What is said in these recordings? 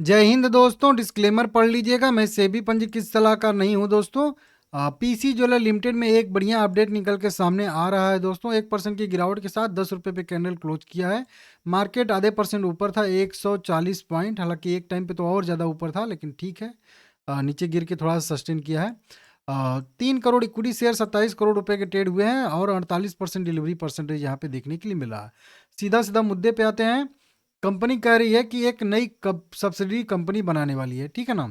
जय हिंद दोस्तों, डिस्क्लेमर पढ़ लीजिएगा। मैं सेबी पंजीकृत सलाहकार नहीं हूं दोस्तों। पीसी ज्वेलर लिमिटेड में एक बढ़िया अपडेट निकल के सामने आ रहा है दोस्तों। 1% की गिरावट के साथ 10 रुपये पे कैंडल क्लोज किया है। मार्केट आधे परसेंट ऊपर था, 140 पॉइंट। हालांकि एक टाइम पे तो और ज़्यादा ऊपर था, लेकिन ठीक है। नीचे गिर के थोड़ा सा सस्टेन किया है। 3 करोड़ इक्विटी शेयर 27 करोड़ रुपए के ट्रेड हुए हैं और 48% डिलीवरी परसेंटेज यहाँ पे देखने के लिए मिला है। सीधा सीधा मुद्दे पे आते हैं। कंपनी कह रही है कि एक नई सब्सिडरी कंपनी बनाने वाली है, ठीक है ना।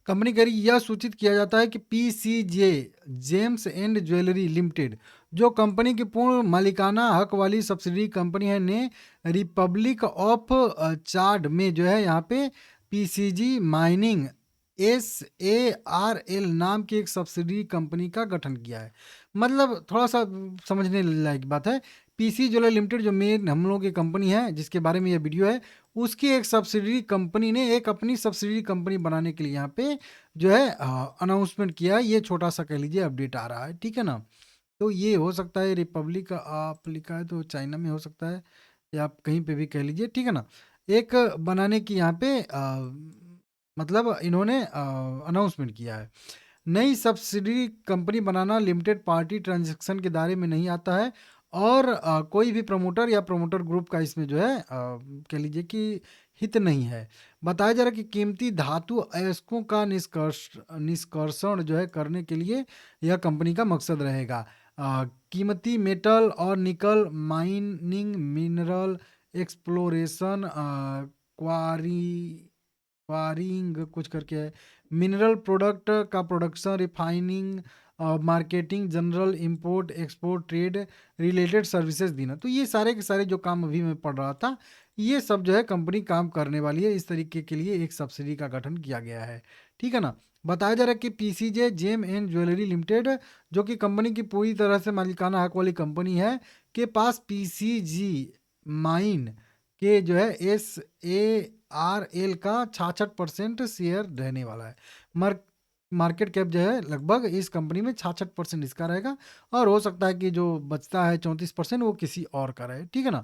कंपनी कह रही यह सूचित किया जाता है कि पीसीजे जेम्स एंड ज्वेलरी लिमिटेड, जो कंपनी की पूर्ण मालिकाना हक वाली सब्सिडरी कंपनी है, ने रिपब्लिक ऑफ चाड में जो है यहाँ पे पीसीजी माइनिंग SARL नाम की एक सब्सिडरी कंपनी का गठन किया है। मतलब थोड़ा सा समझने लायक बात है। पीसी ज्वेलर लिमिटेड जो मेन हम लोगों की कंपनी है जिसके बारे में यह वीडियो है, उसकी एक सब्सिडरी कंपनी ने एक अपनी सब्सिडरी कंपनी बनाने के लिए यहाँ पे जो है अनाउंसमेंट किया है। ये छोटा सा कह लीजिए अपडेट आ रहा है, ठीक है ना। तो ये हो सकता है रिपब्लिक आप लिखा है तो चाइना में हो सकता है, या आप कहीं पे भी कह लीजिए, ठीक है ना। एक बनाने की यहाँ पे मतलब इन्होंने अनाउंसमेंट किया है। नई सब्सिडी कंपनी बनाना लिमिटेड पार्टी ट्रांजैक्शन के दायरे में नहीं आता है और कोई भी प्रमोटर या प्रमोटर ग्रुप का इसमें जो है कह लीजिए कि हित नहीं है। बताया जा रहा है कि कीमती धातु अयस्कों का निष्कर्षण जो है करने के लिए यह कंपनी का मकसद रहेगा। कीमती मेटल और निकल माइनिंग, मिनरल एक्सप्लोरेशन, क्वारी क्वारिंग कुछ करके है, मिनरल प्रोडक्ट का production, refining, marketing, general import export, trade related services देना। तो ये सारे के सारे जो काम अभी मैं पढ़ रहा था, ये सब जो है कंपनी काम करने वाली है। इस तरीके के लिए एक सब्सिडी का गठन किया गया है, ठीक है ना। बताया जा रहा है कि पीसीजे जेम एंड ज्वेलरी लिमिटेड, जो कि कंपनी की पूरी तरह से मालिकाना हक वाली कंपनी है, के पास पीसीजी माइन के जो है SARL का 66% शेयर रहने वाला है। मार्केट कैप जो है लगभग इस कंपनी में 66% इसका रहेगा, और हो सकता है कि जो बचता है 34% वो किसी और का रहे, ठीक है ना।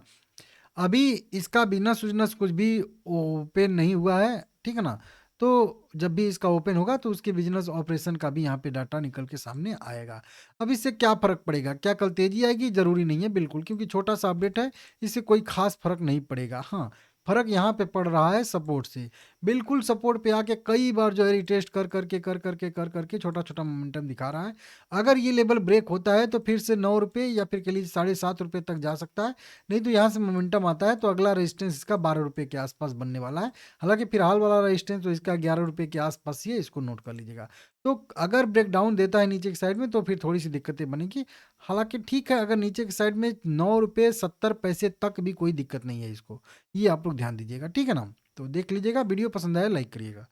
अभी इसका बिजनेस उजनेस कुछ भी ओपन नहीं हुआ है, ठीक है ना। तो जब भी इसका ओपन होगा तो उसके बिजनेस ऑपरेशन का भी यहाँ पे डाटा निकल के सामने आएगा। अब इससे क्या फर्क पड़ेगा, क्या कल तेजी आएगी? जरूरी नहीं है बिल्कुल, क्योंकि छोटा सा अपडेट है, इससे कोई खास फर्क नहीं पड़ेगा। हाँ, फर्क यहाँ पे पड़ रहा है सपोर्ट से। बिल्कुल सपोर्ट पे आके कई बार जो है रिटेस्ट कर करके छोटा छोटा मोमेंटम दिखा रहा है। अगर ये लेवल ब्रेक होता है तो फिर से 9 रुपये या फिर कह लीजिए 7.5 रुपये तक जा सकता है। नहीं तो यहाँ से मोमेंटम आता है तो अगला रेजिस्टेंस इसका 12 रुपये के आसपास बनने वाला है। हालांकि फिलहाल वाला रेजिस्टेंस तो इसका 11 रुपये के आसपास ही है, इसको नोट कर लीजिएगा। तो अगर ब्रेक डाउन देता है नीचे की साइड में तो फिर थोड़ी सी दिक्कतें बनेगी। हालांकि ठीक है, अगर नीचे की साइड में 9 रुपये 70 पैसे तक भी कोई दिक्कत नहीं है इसको। ये आप लोग ध्यान दीजिएगा, ठीक है ना। तो देख लीजिएगा, वीडियो पसंद आया लाइक करिएगा।